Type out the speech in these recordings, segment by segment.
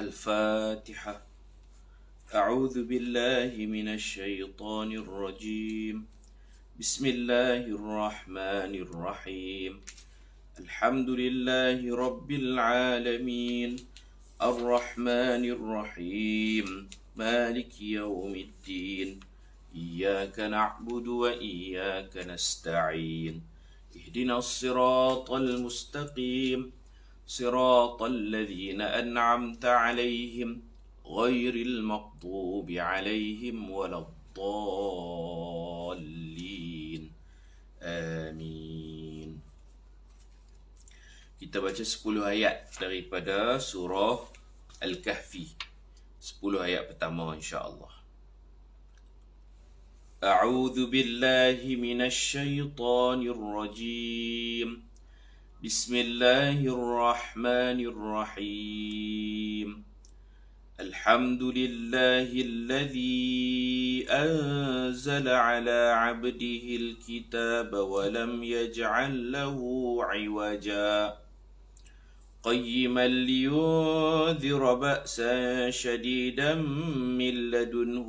الفاتحة. أعوذ بالله من الشيطان الرجيم. بسم الله الرحمن الرحيم. الحمد لله رب العالمين الرحمن الرحيم مالك يوم الدين إياك نعبد وإياك نستعين اهدنا الصراط المستقيم صراط الذين أنعمت عليهم غير المغضوب عليهم ولا الضالين. Amin. Kita baca 10 ayat daripada surah Al-Kahfi. 10 ayat pertama insya-Allah. A'udzu billahi minasy syaithanir rajim. Bismillahirrahmanirrahim. الحمد لله الذي أنزل على عبده الكتاب ولم يجعل له عوجا قيما لينذر بأسا شديدا من لدنه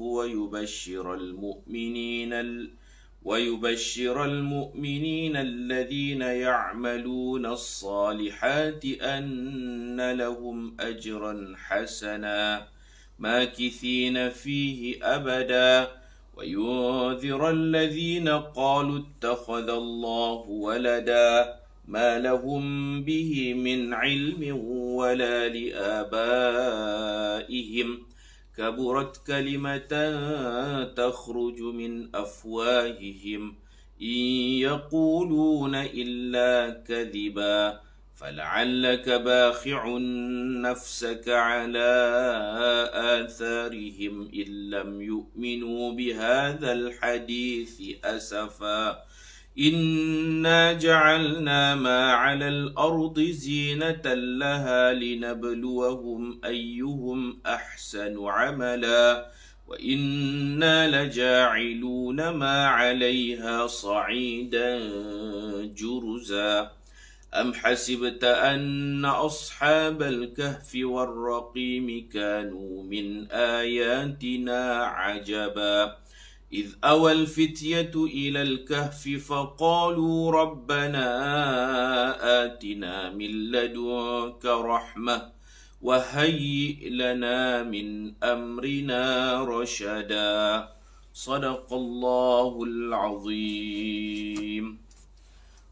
ويبشر المؤمنين الذين يعملون الصالحات أن لهم أجرا حسنا ماكثين فيه أبدا وينذر الذين قالوا اتخذ الله ولدا ما لهم به من علم ولا لآبائهم كبرت كلمة تخرج من أفواههم إن يقولون إلا كذبا فلعلك باخع نفسك على آثارهم إن لم يؤمنوا بهذا الحديث أسفا إنا جعلنا ما على الأرض زينة لها لنبلوهم أيهم أحسن عملا وإنا لجاعلون ما عليها صعيدا جرزا أم حسبت أن أصحاب الكهف والرقيم كانوا من آياتنا عجبا إذ أوى الفتية إلى الكهف فقالوا ربنا آتنا من لدنك رحمة وهيئ لنا من أمرنا رشدا صدق الله العظيم.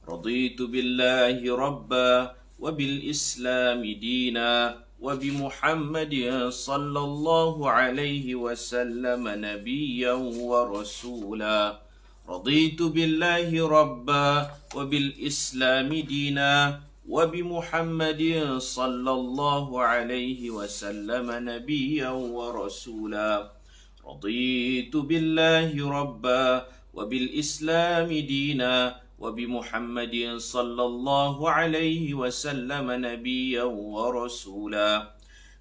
رضيت بالله ربا وبالإسلام دينا وبمحمد صلى الله عليه وسلم نبيا ورسولا. رضيت بالله ربا وبالإسلام دينا وبمحمد صلى الله عليه وسلم نبيا ورسولا. رضيت بالله ربا وبالإسلام دينا وبمحمد صلى الله عليه وسلم نبيا ورسولا.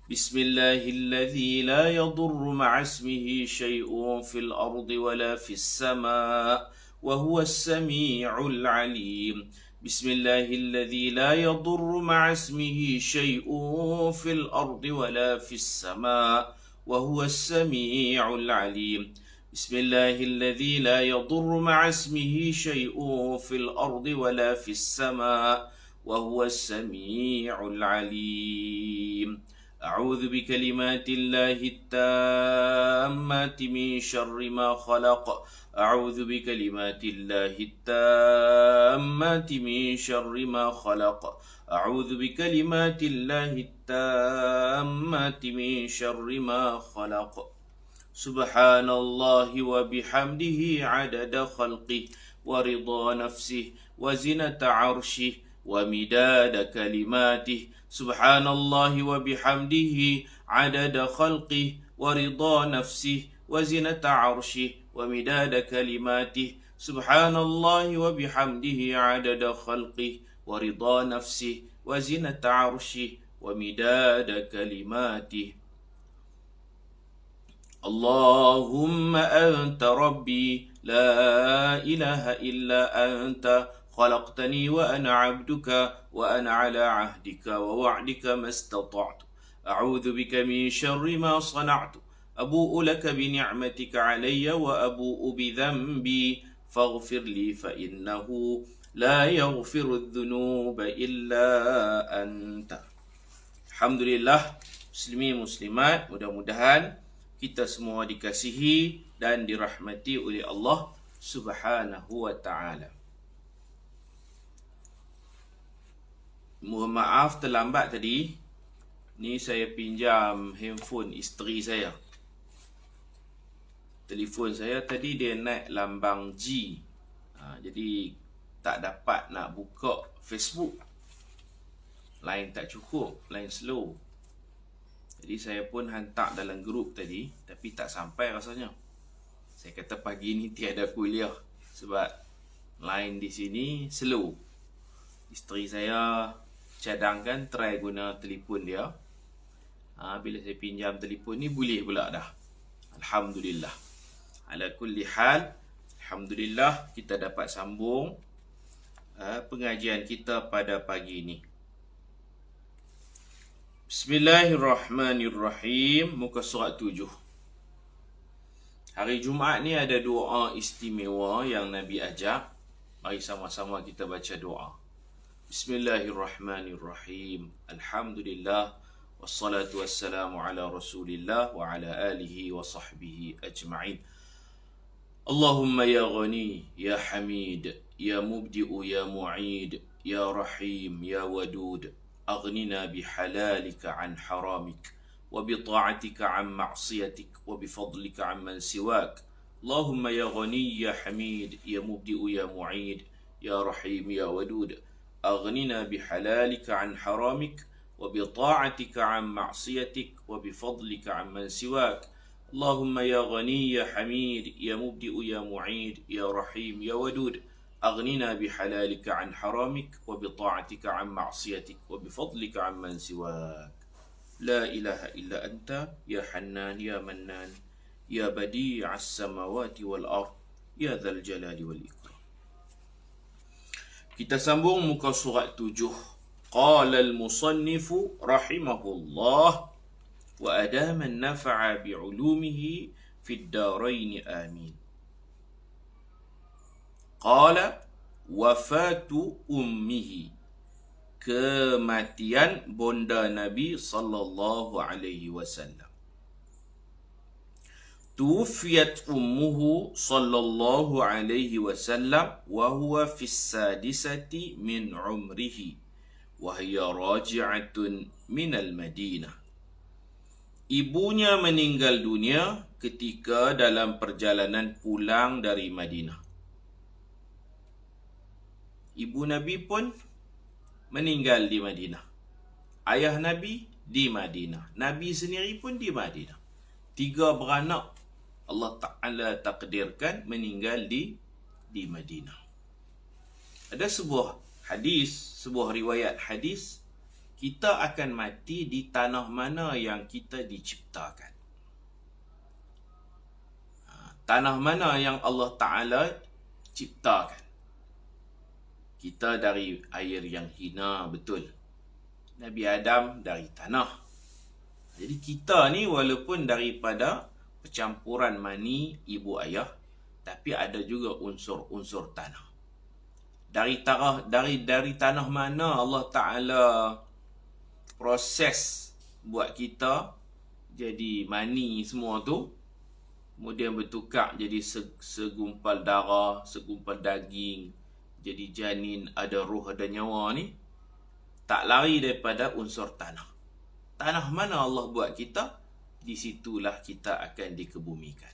بسم الله الذي لا يضر مع اسمه شيء في الأرض ولا في السماء وهو السميع العليم. بسم الله الذي لا يضر مع اسمه شيء في الأرض ولا في السماء وهو السميع العليم. بسم الله الذي لا يضر مع اسمه شيء في الأرض ولا في السماء وهو السميع العليم. أعوذ بكلمات الله التامات من شر ما خلق. أعوذ بكلمات الله التامات من شر ما خلق. أعوذ بكلمات الله التامات من شر ما خلق. سبحان الله وبحمده عدد خلقه ورضا نفسه وزنة عرشه ومداد كلماته. سبحان الله وبحمده عدد خلقه ورضا نفسه وزنة عرشه ومداد كلماته. سبحان الله وبحمده عدد خلقه ورضا نفسه وزنة عرشه ومداد كلماته. اللهم أنت ربي لا إله إلا أنت خلقتني وأنا عبدك وأنا على عهدك ووعدك ما استطعت أعوذ بك من شر ما صنعت أبوء لك بنعمتك علي وأبوء بذنبي فاغفر لي فإنه لا يغفر الذنوب إلا أنت. Alhamdulillah, muslimin muslimat, mudah-mudahan kita semua dikasihi dan dirahmati oleh Allah Subhanahu wa ta'ala. Mohon maaf terlambat tadi. Ni saya pinjam handphone isteri saya. Telefon saya tadi dia naik lambang G. Jadi tak dapat nak buka Facebook. Line tak cukup, line slow. Jadi saya pun hantar dalam grup tadi, tapi tak sampai rasanya. Saya kata pagi ni tiada kuliah sebab line di sini slow. Isteri saya cadangkan try guna telefon dia. Bila saya pinjam telefon ni boleh pula dah. Alhamdulillah. Ala kulli hal, alhamdulillah kita dapat sambung pengajian kita pada pagi ini. Bismillahirrahmanirrahim. Muka surat 7. Hari Jumaat ni ada doa istimewa yang Nabi ajak. Mari sama-sama kita baca doa. Bismillahirrahmanirrahim. Alhamdulillah. Wassalatu wassalamu ala rasulillah wa ala alihi wa sahbihi ajma'in. Allahumma ya ghani, ya hamid, ya mubdi'u, ya mu'id, ya rahim, ya wadud. أغننا بحلالك عن حرامك وبطاعتك عن معصيتك وبفضلك عن من سواك. اللهم يا غني يا حميد يا مبدئ يا معيد يا رحيم يا ودود. أغننا بحلالك عن حرامك وبطاعتك عن معصيتك وبفضلك عن من سواك. اللهم يا غني يا حميد يا مبدئ يا معيد يا رحيم يا ودود. أغننا بحلالك عن حرامك وبطاعتك عن معصيتك وبفضلك عن من سواك. لا إله إلا أنت يا حنان يا منان يا بديع السماوات والأرض يا ذا الجلال والإكرام. Kita sambung muka surat 7. Qala al-musannifu rahimahullah wa adama an-naf'a bi'ulumihi fid darain amin. Qala wafatu ummihi, kematian bonda Nabi sallallahu alaihi wasallam. Tuwfiyat ummuhu sallallahu alaihi wasallam wa huwa fis sadisati min umrihi wa hiya raji'atun min al-Madinah. Ibunya meninggal dunia ketika dalam perjalanan pulang dari Madinah. Ibu Nabi pun meninggal di Madinah. Ayah Nabi di Madinah. Nabi sendiri pun di Madinah. 3 beranak Allah Ta'ala takdirkan meninggal di Madinah. Ada sebuah hadis, sebuah riwayat hadis, kita akan mati di tanah mana yang kita diciptakan. Tanah mana yang Allah Ta'ala ciptakan. Kita dari air yang hina, betul. Nabi Adam dari tanah. Jadi kita ni walaupun daripada percampuran mani ibu ayah, tapi ada juga unsur-unsur tanah. Dari tanah mana Allah Ta'ala proses buat kita jadi mani semua tu, kemudian bertukar jadi segumpal darah, segumpal daging, jadi janin, ada ruh, ada nyawa ni, tak lari daripada unsur tanah. Tanah mana Allah buat kita, di situlah kita akan dikebumikan.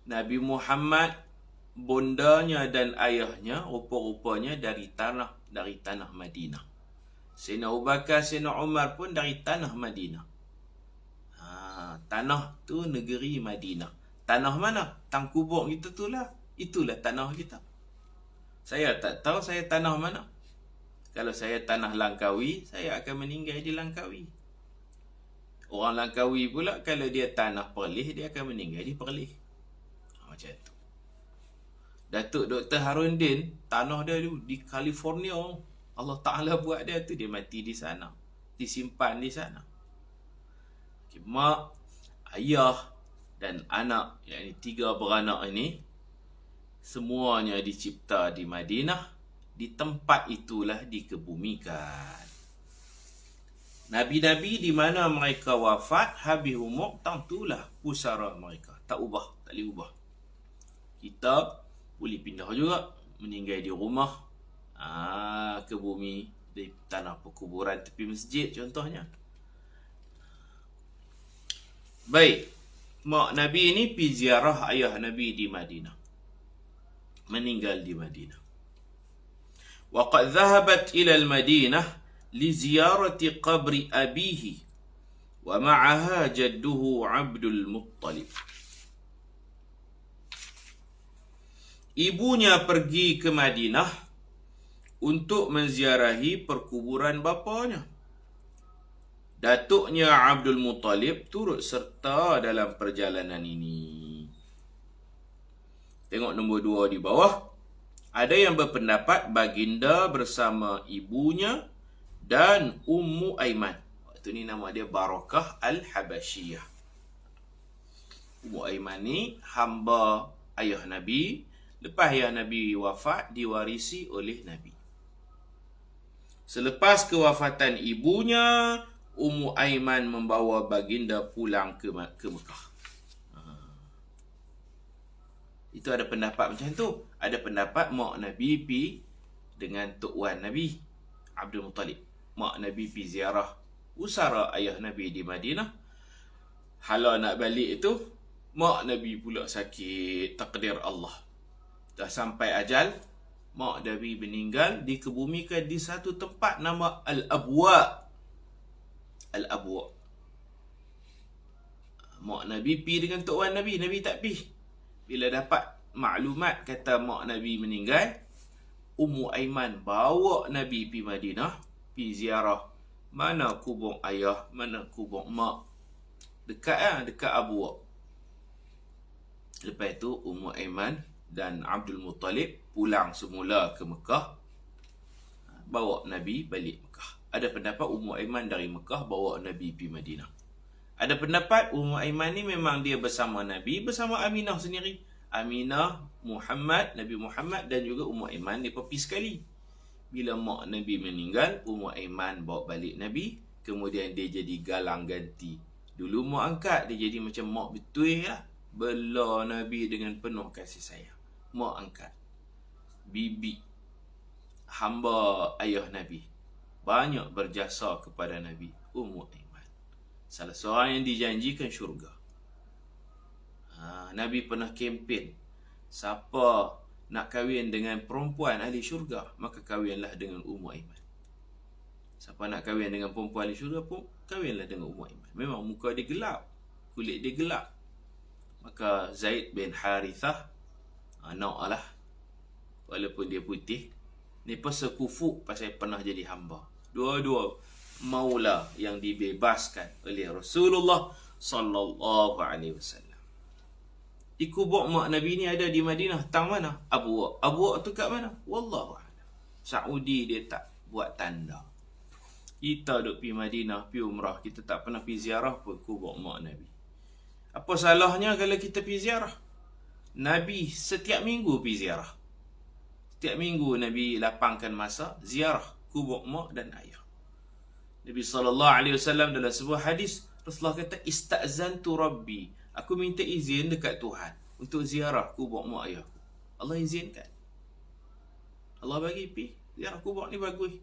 Nabi Muhammad, bondanya dan ayahnya rupa-rupanya dari tanah Madinah. Sayyidina Abu Bakar, Sayyidina Umar pun dari tanah Madinah. Tanah tu negeri Madinah. Tanah mana? Tangkubuk kita tu lah. Itulah tanah kita. Saya tak tahu saya tanah mana. Kalau saya tanah Langkawi, saya akan meninggal di Langkawi. Orang Langkawi pula, kalau dia tanah Perlis, dia akan meninggal di Perlis. Macam tu. Datuk Dr. Harundin, tanah dia di California. Allah Ta'ala buat dia tu, dia mati di sana. Disimpan di sana. Mak, ayah dan anak, yakni 3 beranak ini, semuanya dicipta di Madinah. Di tempat itulah dikebumikan. Nabi-nabi di mana mereka wafat, habis umur, tentulah pusara mereka. Tak ubah, tak boleh ubah. Kita boleh pindah juga, meninggal di rumah, ke bumi, di tanah perkuburan tepi masjid contohnya. Baik, mak Nabi ini pergi ziarah ayah Nabi di Madinah. Meninggal di Madinah. Wa qad dhahabat ila al-Madinah li ziyarati qabri abihi wa ma'aha jadduhu Abdul Muttalib. Ibunya pergi ke Madinah untuk menziarahi perkuburan bapanya. Datuknya Abdul Muttalib turut serta dalam perjalanan ini. Tengok nombor 2 di bawah. Ada yang berpendapat baginda bersama ibunya dan Ummu Aiman. Waktu ni nama dia Barakah Al-Habasyiyah. Ummu Aiman ni hamba ayah Nabi. Lepas ayah Nabi wafat, diwarisi oleh Nabi. Selepas kewafatan ibunya, Ummu Aiman membawa baginda pulang ke Mekah. Itu ada pendapat macam tu. Ada pendapat mak Nabi pi dengan Tok Wan Nabi, Abdul Muttalib. Mak Nabi pi ziarah usara ayah Nabi di Madinah. Hala nak balik itu, mak Nabi pula sakit, takdir Allah. Dah sampai ajal, mak Nabi meninggal, dikebumikan di satu tempat nama Al-Abwa. Al-Abwa. Mak Nabi pi dengan Tok Wan Nabi, Nabi tak pi. Bila dapat maklumat kata mak Nabi meninggal, Ummu Aiman bawa Nabi pi Madinah, pi ziarah mana kubur ayah, mana kubur mak. Dekat Abwa. Lepas itu Ummu Aiman dan Abdul Muttalib pulang semula ke Mekah, bawa Nabi balik Mekah. Ada pendapat Ummu Aiman dari Mekah bawa Nabi pi Madinah. Ada pendapat Ummu Aiman ni memang dia bersama Nabi, bersama Aminah sendiri. Aminah, Muhammad, Nabi Muhammad dan juga Ummu Aiman dia pergi sekali. Bila mak Nabi meninggal, Ummu Aiman bawa balik Nabi, kemudian dia jadi galang ganti. Dulu mak angkat, dia jadi macam mak betul lah. Bela Nabi dengan penuh kasih sayang. Mak angkat. Bibi, hamba ayah Nabi, banyak berjasa kepada Nabi. Ummu Aiman, salah seorang yang dijanjikan syurga. Nabi pernah kempen, siapa nak kahwin dengan perempuan ahli syurga, maka kahwinlah dengan Ummu Aiman. Siapa nak kahwin dengan perempuan ahli syurga pun, kahwinlah dengan Ummu Aiman. Memang muka dia gelap, kulit dia gelap. Maka Zaid bin Harithah, anak lah, walaupun dia putih, ni persekufu pasal pernah jadi hamba. Dua-dua maula yang dibebaskan oleh Rasulullah sallallahu alaihi wasallam. Di kubur mak Nabi ni ada di Madinah. Tang mana? Abwa. Abwa tu kat mana? Wallahu a'lam. Saudi dia tak buat tanda. Kita duk pergi Madinah, pergi umrah, kita tak pernah pergi ziarah pun kubur mak Nabi. Apa salahnya kalau kita pergi ziarah? Nabi setiap minggu pergi ziarah. Setiap minggu Nabi lapangkan masa ziarah kubur mak dan ayah. Nabi SAW dalam sebuah hadis, Rasulullah kata, istazantu Rabbi, aku minta izin dekat Tuhan untuk ziarah kubur mak ayahku. Allah izinkan. Allah bagi pi ziarah kubur ni bagus.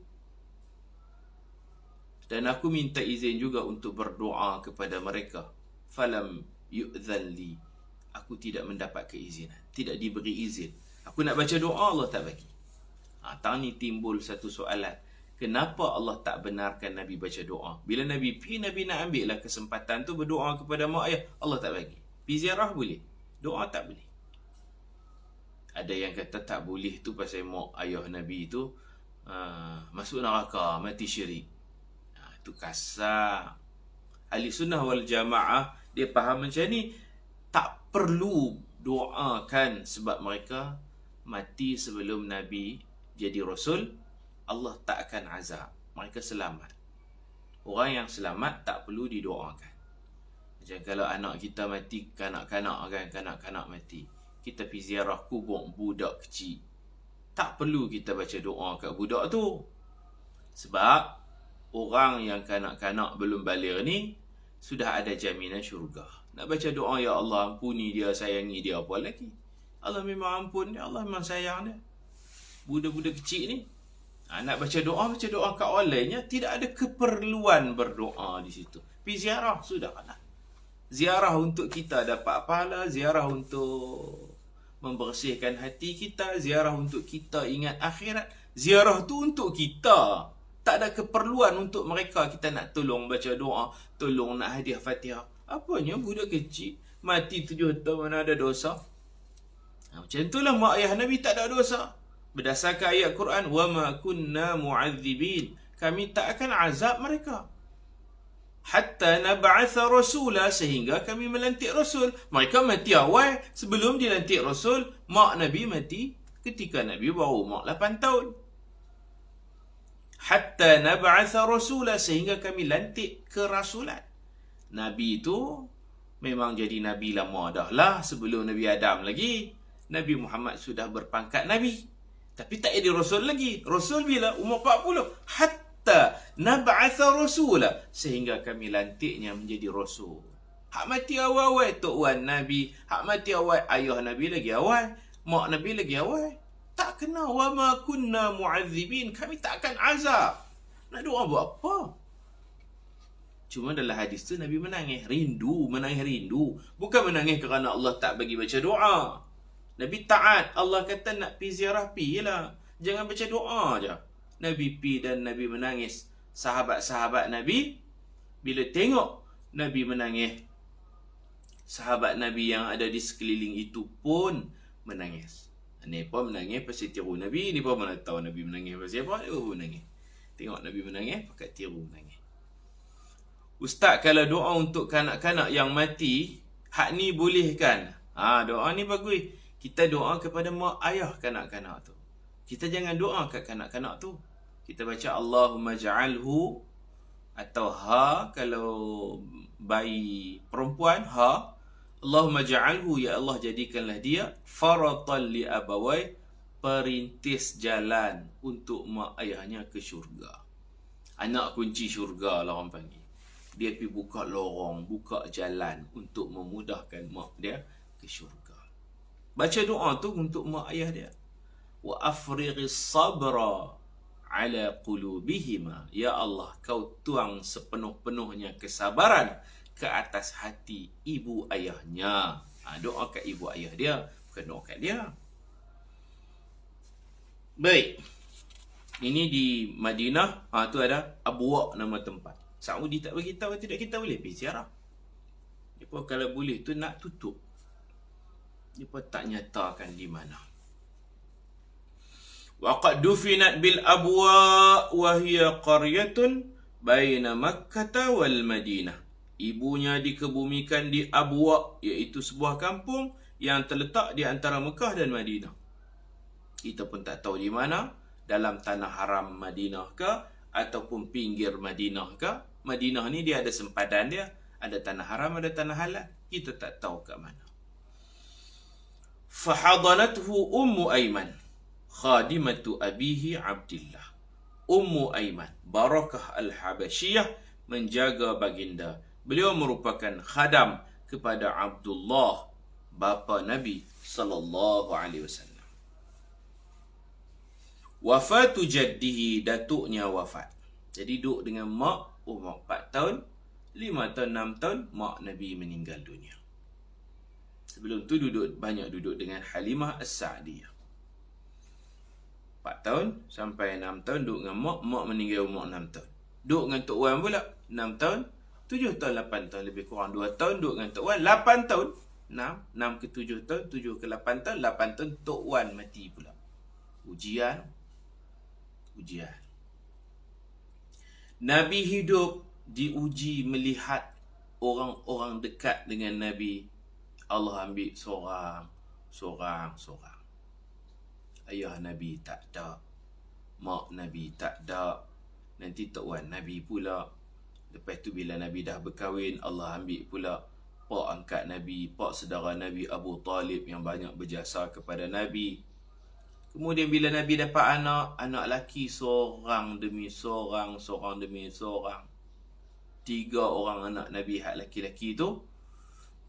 Dan aku minta izin juga untuk berdoa kepada mereka. Falam yu'dhan li, aku tidak mendapat keizinan, tidak diberi izin. Aku nak baca doa, Allah tak bagi. Tani timbul satu soalan. Kenapa Allah tak benarkan Nabi baca doa? Bila Nabi pergi, Nabi nak ambil lah kesempatan tu berdoa kepada mak ayah. Allah tak bagi. Pergi ziarah boleh, doa tak boleh. Ada yang kata tak boleh tu pasal mak ayah Nabi tu masuk neraka, mati syirik. Itu kasar. Ahli sunnah wal jamaah dia faham macam ni. Tak perlu doakan sebab mereka mati sebelum Nabi jadi Rasul. Allah tak akan azab. Mereka selamat. Orang yang selamat tak perlu didoakan. Macam kalau anak kita mati, kanak-kanak kan, kanak-kanak mati, kita pergi ziarah kubur budak kecil, tak perlu kita baca doa kat budak tu. Sebab orang yang kanak-kanak belum baligh ni sudah ada jaminan syurga. Nak baca doa, ya Allah ampuni dia, sayangi dia, apa lagi? Allah memang ampun dia, Allah memang sayang dia. Budak-budak kecil ni, nak baca doa kat orang lainnya, tidak ada keperluan berdoa di situ. Pergi ziarah, sudahlah. Ziarah untuk kita dapat pahala, ziarah untuk membersihkan hati kita, ziarah untuk kita ingat akhirat. Ziarah tu untuk kita. Tak ada keperluan untuk mereka kita nak tolong baca doa, tolong nak hadiah Fatihah. Apanya budak kecil mati 7 tahun, mana ada dosa? Macam itulah mak ayah Nabi tak ada dosa. Berdasarkan ayat Quran, wa ma kunna mu'adzibin, kami tak akan azab mereka hatta nab'atha rasula, sehingga kami melantik rasul. Mereka mati awal, sebelum dilantik rasul. Mak Nabi mati ketika Nabi baru umur 8 tahun. Hatta nab'atha rasula, sehingga kami lantik kerasulan. Nabi itu memang jadi Nabi lama dah lah, sebelum Nabi Adam lagi. Nabi Muhammad sudah berpangkat Nabi, tapi tak jadi Rasul lagi. Rasul bila? Umur 40. Hatta nab'atha rasula, sehingga kami lantiknya menjadi Rasul. Hak mati awal-awal Tok Wan Nabi, hak mati awal ayah Nabi lagi awal, mak Nabi lagi awal. Tak kena wa ma kunna mu'adzibin, kami tak akan azab. Nak doa buat apa? Cuma dalam hadis tu Nabi menangis rindu. Bukan menangis kerana Allah tak bagi baca doa. Nabi taat. Allah kata nak pergi ziarah, pergilah. Jangan baca doa je. Nabi pergi dan Nabi menangis. Sahabat-sahabat Nabi, bila tengok Nabi menangis, sahabat Nabi yang ada di sekeliling itu pun menangis. Ni pun menangis pasal tiru Nabi, ni pun mana tahu Nabi menangis pasal apa, dia pun menangis. Tengok Nabi menangis, pakat tiru menangis. Ustaz, kalau doa untuk kanak-kanak yang mati, hak ni boleh kan? Doa ni bagus. Kita doa kepada mak ayah kanak-kanak tu. Kita jangan doa kat kanak-kanak tu. Kita baca Allahumma ja'alhu, atau ha kalau bayi perempuan, ha. Allahumma ja'alhu, ya Allah jadikanlah dia faratan li abawai, perintis jalan untuk mak ayahnya ke syurga. Anak kunci syurga lah orang panggil. Dia pergi buka lorong, buka jalan untuk memudahkan mak dia ke syurga. Baca doa tu untuk mak ayah dia. Wa afrighis sabra ala qulubihima, ya Allah kau tuang sepenuh-penuhnya kesabaran ke atas hati ibu ayahnya. Doa kat ibu ayah dia, bukan doa kat dia. Baik. Ini di Madinah. Tu ada Abwa nama tempat. Saudi tak bagi tahu tidak, kita boleh pergi ziarah. Depa kalau boleh tu nak tutup. Depa tak nyatakan di mana. Wa qad dufinat bil Abwa wa hiya qaryatun baina Makkah wal Madinah. Ibunya dikebumikan di Abwa, iaitu sebuah kampung yang terletak di antara Mekah dan Madinah. Kita pun tak tahu di mana, dalam tanah haram Madinah ke ataupun pinggir Madinah ke. Madinah ni dia ada sempadan dia, ada tanah haram, ada tanah halal. Kita tak tahu kat mana. Fahadanathu Ummu Aiman, khadimatu abihi Abdillah. Ummu Aiman, Barakah Al-Habashiyah, menjaga baginda. Beliau merupakan khadam kepada Abdullah, bapa Nabi sallallahu alaihi wasallam. Wafatu jaddihi, datuknya wafat. Jadi duduk dengan mak umur 4 tahun, 5 tahun, 6 tahun, mak Nabi meninggal dunia. Sebelum tu banyak duduk dengan Halimah As-Sa'diyah. 4 tahun sampai 6 tahun duduk dengan mak meninggal umur 6 tahun. Duduk dengan Tok Wan pula 6 tahun, 7 tahun, 8 tahun, lebih kurang 2 tahun duduk dengan Tok Wan, 8 tahun. 6 ke 7 tahun, 7 ke 8 tahun, 8 tahun Tok Wan mati pula. Ujian. Nabi hidup diuji melihat orang-orang dekat dengan Nabi. Allah ambil seorang. Ayah Nabi tak ada, mak Nabi tak ada, nanti Tok Wan Nabi pula. Lepas tu bila Nabi dah berkahwin, Allah ambil pula pak angkat Nabi, pak saudara Nabi Abu Talib yang banyak berjasa kepada Nabi. Kemudian bila Nabi dapat anak lelaki seorang demi seorang, seorang demi seorang. 3 orang anak Nabi hak lelaki-lelaki tu,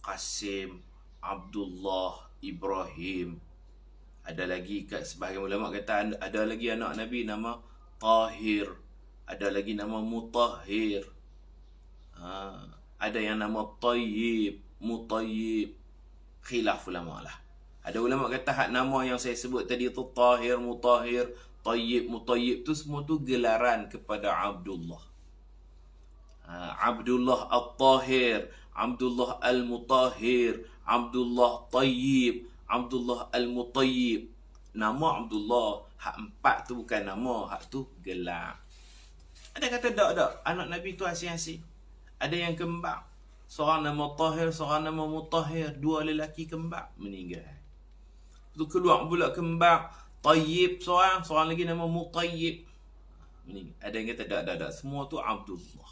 Qasim, Abdullah, Ibrahim. Ada lagi kat sebahagian ulama kata ada lagi anak Nabi nama Tahir, ada lagi nama Mutahhir. Ada yang nama Tayyib, Mutayyib. Khilaf ulama lah. Ada ulama kata hak nama yang saya sebut tadi tu Tahir, Mutahhir, Tayyib, Mutayyib tu semua tu gelaran kepada Abdullah. Abdullah Al-Tahir, Abdullah Al-Mutahhir, Abdullah Tayyib, Abdullah Al-Mutayyib. Nama Abdullah hak 4 tu bukan nama, hak tu gelar. Ada kata tak, anak Nabi tu asing-asing. Ada yang kembar. Seorang nama Tahir, seorang nama Mutahhir, 2 lelaki kembar meninggal. Tu keluar pula kembar Tayyib seorang lagi nama Mutayyib meninggal. Ada yang kata tak, semua tu Abdullah.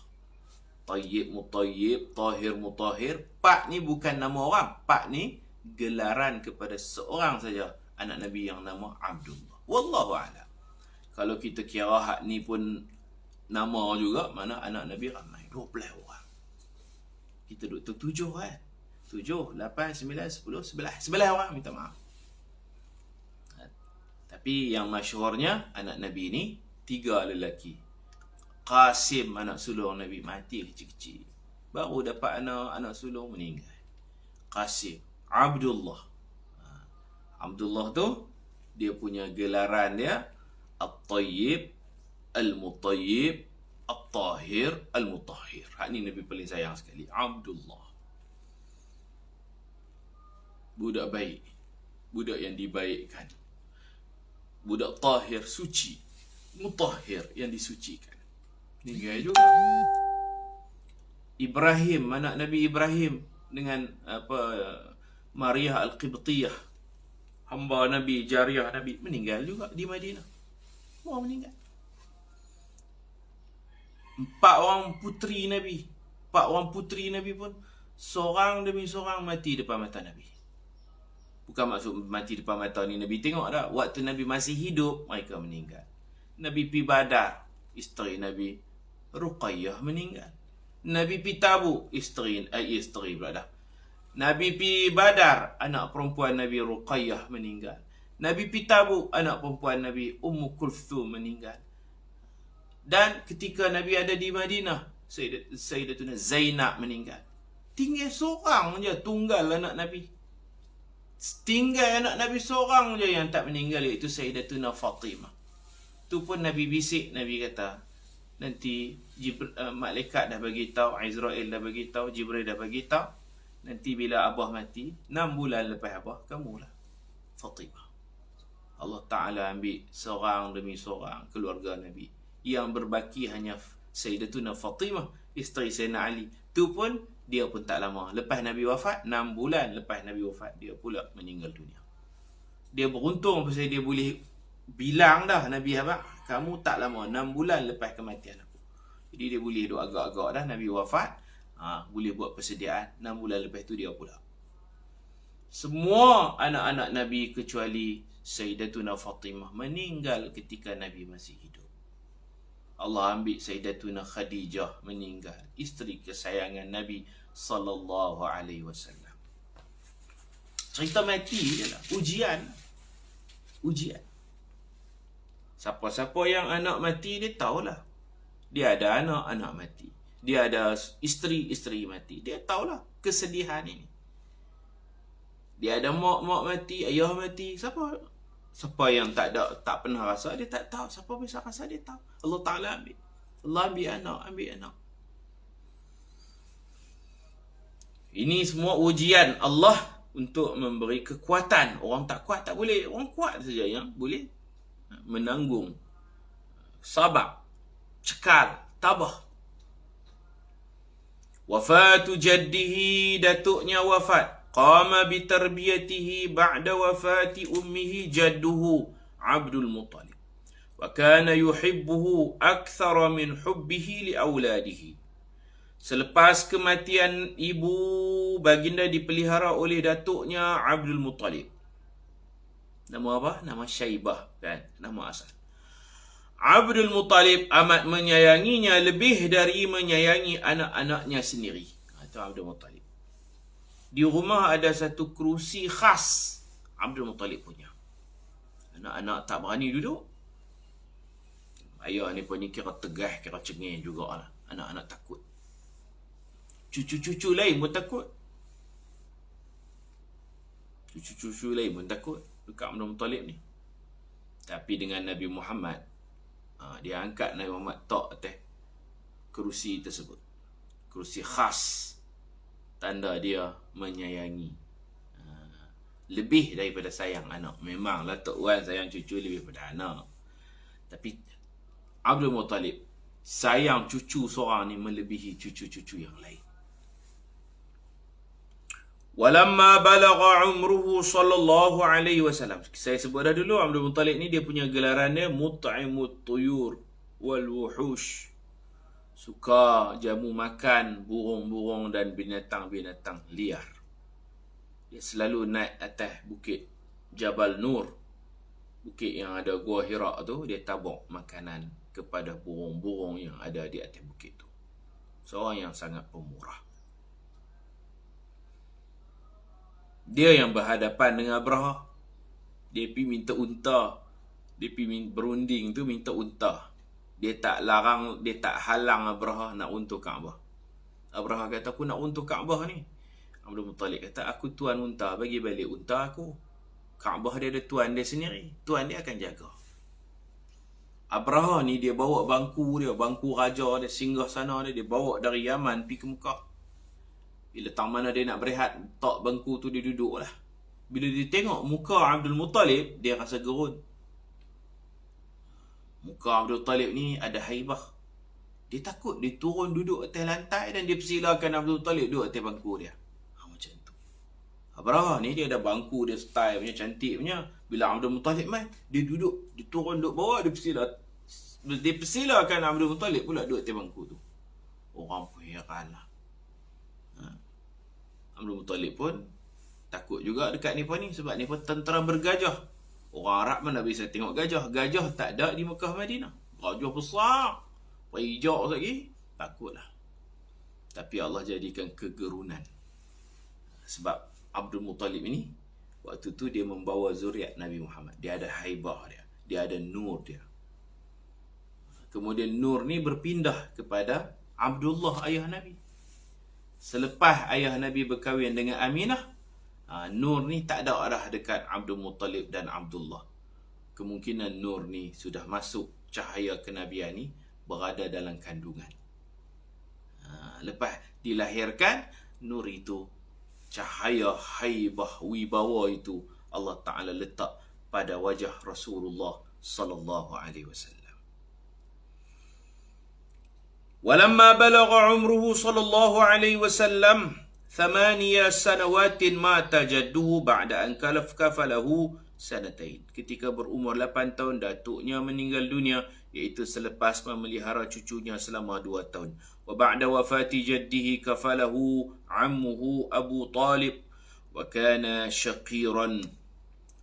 Tayyib, Mutayyib, Tahir, Mutahhir. Pak ni bukan nama orang, Pak ni gelaran kepada seorang saja anak Nabi yang nama Abdullah. Wallahu a'lam. Kalau kita kira hak ni pun nama juga, mana anak Nabi ramai, 12 orang. Kita duduk tu 7 kan. 7, 8, 9, 10, 11 orang, minta maaf. Tapi yang masyhurnya anak Nabi ni 3 lelaki. Qasim anak sulung Nabi mati kecil-kecil. Baru dapat anak sulung meninggal. Qasim, Abdullah. Abdullah tu dia punya gelaran dia At-Tayyib, Al-Mutayyib, At-Tahir, Al-Mutahhir. Hak ni Nabi paling sayang sekali. Abdullah. Budak baik. Budak yang dibaikkan. Budak tahir, suci. Mutahhir, yang disucikan. Meninggal juga. Ibrahim, anak Nabi Ibrahim dengan Maria Al-Qibtiyah, hamba Nabi, jariah Nabi, meninggal juga di Madinah. Semua meninggal. 4 orang puteri Nabi. 4 orang puteri Nabi pun seorang demi seorang mati depan mata Nabi. Bukan maksud mati depan mata ni Nabi tengok dah. Waktu Nabi masih hidup, mereka meninggal. Nabi pi Badar, isteri Nabi Ruqayyah meninggal. Nabi pi Tabuk, isteri pula dah. Nabi pi Badar, anak perempuan Nabi Ruqayyah meninggal. Nabi pi Tabuk, anak perempuan Nabi Ummu Kulthum meninggal. Dan ketika Nabi ada di Madinah, Sayyidatuna Zainab meninggal. Tinggal seorang je, tunggal anak Nabi. Tinggal anak Nabi seorang je yang tak meninggal, iaitu Sayyidatuna Fatimah. Tu pun Nabi bisik, Nabi kata, nanti malaikat dah bagi tahu, Israel dah bagi tahu, Jibril dah bagi tahu, nanti bila abah mati, 6 bulan lepas abah, kamulah Fatimah. Allah Ta'ala ambil seorang demi seorang keluarga Nabi. Yang berbaki hanya Sayyidatuna Fatimah, isteri Sayyidina Ali. Tu pun dia pun tak lama. Lepas Nabi wafat, 6 bulan lepas Nabi wafat, dia pula meninggal dunia. Dia beruntung pasal dia boleh bilang dah Nabi abang, kamu tak lama, 6 bulan lepas kematian aku. Jadi dia boleh duk agak-agak dah Nabi wafat, boleh buat persediaan. 6 bulan lepas tu dia pula. Semua anak-anak Nabi kecuali Sayyidatuna Fatimah meninggal ketika Nabi masih hidup. Allah ambil Sayyidatuna Khadijah meninggal, isteri kesayangan Nabi sallallahu alaihi wasallam. Cerita mati je lah, ujian. Siapa-siapa yang anak mati, dia tahulah. Dia ada anak mati. Dia ada isteri mati. Dia tahulah kesedihan ini. Dia ada mak mati, ayah mati. Siapa yang tak pernah rasa, dia tak tahu. Siapa bisa rasa, dia tahu. Allah Ta'ala ambil. Allah ambil anak. Ini semua ujian Allah untuk memberi kekuatan. Orang tak kuat tak boleh. Orang kuat saja yang boleh menanggung, sabar, cekal, tabah. Wafatu jaddihi, datuknya wafat. Qama bitarbiyatihi ba'da wafati ummihi jadduhu Abdul Muttalib. Wa kana yuhibbuhu akthara min hubbihi li awladihi. Selepas kematian ibu, baginda dipelihara oleh datuknya Abdul Muttalib. Nama apa? Nama Syaibah, kan? Nama asal. Abdul Muttalib amat menyayanginya lebih dari menyayangi anak-anaknya sendiri. Itu Abdul Muttalib. Di rumah ada satu kerusi khas Abdul Muttalib punya. Anak-anak tak berani duduk. Ayah ni pun ni kira tegah, kira cengeng jugalah. Anak-anak takut. Cucu-cucu lain pun takut. Cucu-cucu lain pun takut dekat Abdul Muttalib ni. Tapi dengan Nabi Muhammad, dia angkat Nabi Muhammad tok atas kerusi tersebut. Kerusi khas. Tanda dia menyayangi. Lebih daripada sayang anak. Memanglah Tok Wan sayang cucu lebih daripada anak. Tapi Abdul Muttalib sayang cucu seorang ni melebihi cucu-cucu yang lain. Walamma balagha umruhu sallallahu alaihi wasallam. Saya sebut dah dulu, Abdul Muttalib ni dia punya gelarannya mut'imut tuyur wal wuhush. Suka jamu makan burung-burung dan binatang-binatang liar. Dia selalu naik atas bukit Jabal Nur. Bukit yang ada Gua Hira tu, dia tabur makanan kepada burung-burung yang ada di atas bukit tu. Seorang yang sangat pemurah. Dia yang berhadapan dengan Abraha. Dia pergi minta unta. Dia pergi berunding tu minta unta. Dia tak larang, dia tak halang Abraha nak unta Kaabah. Abraha kata, aku nak unta Kaabah ni. Abdul Muttalib kata, aku tuan unta, bagi balik unta aku. Kaabah dia ada tuan dia sendiri. Tuan dia akan jaga. Abraha ni dia bawa bangku dia, bangku raja dia, singgah sana dia bawa dari Yaman pergi ke Mekah. Bila tang mana dia nak berehat, tak bangku tu dia duduk lah. Bila dia tengok muka Abdul Muttalib, dia rasa gerun. Muka Abdul Muttalib ni ada haibah. Dia takut, dia turun duduk atas lantai dan dia persilakan Abdul Muttalib duduk atas bangku dia. Macam tu. Abraha ni dia ada bangku dia, style punya, cantik punya. Bila Abdul Muttalib main, dia duduk, dia turun duduk bawah, dia persilakan Abdul Muttalib pula duduk atas bangku tu. Orang pun heran lah. Abdul Muttalib pun takut juga dekat ni pun ni, sebab ni pun tentera bergajah. Orang Arab mana bisa tengok gajah. Gajah tak ada di Mekah Madinah. Gajah besar, hijau lagi, takutlah. Tapi Allah jadikan kegerunan. Sebab Abdul Muttalib ini waktu tu dia membawa zuriat Nabi Muhammad. Dia ada haibah dia, dia ada nur dia. Kemudian nur ni berpindah kepada Abdullah ayah Nabi. Selepas ayah Nabi berkahwin dengan Aminah, nur ni tak ada arah dekat Abdul Muttalib dan Abdullah. Kemungkinan nur ni sudah masuk cahaya kenabian ni berada dalam kandungan. Lepas dilahirkan, nur itu, cahaya haibah wibawa itu Allah Ta'ala letak pada wajah Rasulullah sallallahu alaihi wasallam. Walamma balagha umruhu sallallahu alaihi wasallam 8 sanawat mata jadduhu ba'da an kafalahu sanatain. Ketika berumur 8 tahun datuknya meninggal dunia, iaitu selepas memelihara cucunya selama 2 tahun. Wa ba'da wafati jaddihi kafalahu ammuhu Abu Talib wa kana syaqiran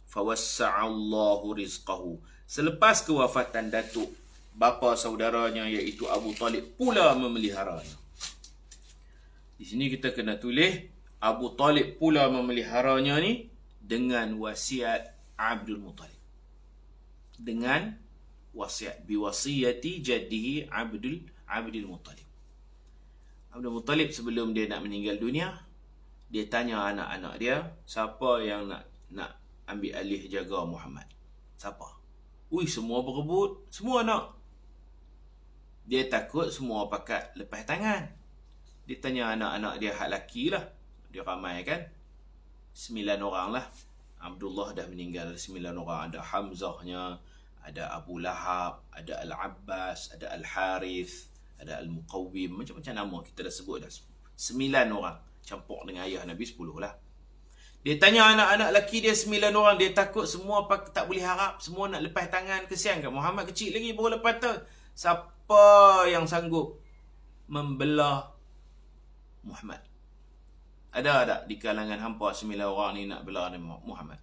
fawassa'a Allahu rizqahu. Selepas kewafatan datuk, bapa saudaranya iaitu Abu Talib pula memeliharanya. Di sini kita kena tulis Abu Talib pula memeliharanya ni dengan wasiat Abdul Muttalib. Dengan wasiat, biwasiyati jaddihi Abdul Muttalib. Abdul Muttalib sebelum dia nak meninggal dunia, dia tanya anak-anak dia, siapa yang nak ambil alih jaga Muhammad? Siapa? Ui, semua berebut, semua nak. Dia takut semua pakat lepas tangan. Dia tanya anak-anak dia hak laki lah. Dia ramai kan? 9 orang lah. Abdullah dah meninggal 9 orang. Ada Hamzahnya, ada Abu Lahab, ada Al-Abbas, ada Al-Harith, ada Al-Muqawwim. Macam-macam nama kita dah sebut dah. 9 orang. Campur dengan ayah Nabi 10 lah. Dia tanya anak-anak laki dia 9 orang. Dia takut semua tak boleh harap. Semua nak lepas tangan. Kesian kan? Muhammad kecil lagi baru lepas tahun. Siapa yang sanggup membelah Muhammad. Ada tak di kalangan hampa 9 orang ni nak bela Nabi Muhammad?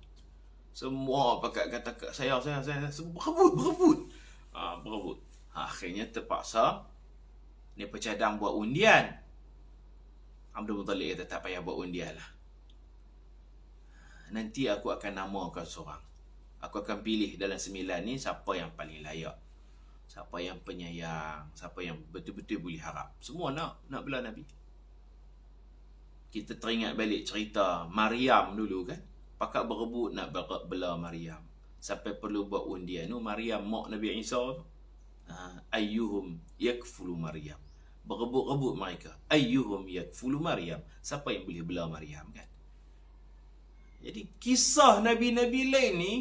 Semua pakai kata saya berebut. Berebut. Akhirnya terpaksa ni pecadang buat undian. Abdul Muttalib kata tak payah buat undian lah. Nanti aku akan namakan seorang. Aku akan pilih dalam 9 ni siapa yang paling layak. Siapa yang penyayang, siapa yang betul-betul boleh harap. Semua nak bela Nabi. Kita teringat balik cerita Maryam dulu kan. Pakat berebut nak bela Maryam. Sampai perlu buat undian. Maryam mak Nabi Isa tu. Ayyuhum yakfulu Maryam. Berebut-rebut mereka. Ayyuhum yakfulu Maryam. Siapa yang boleh bela Maryam kan? Jadi kisah Nabi-Nabi lain ni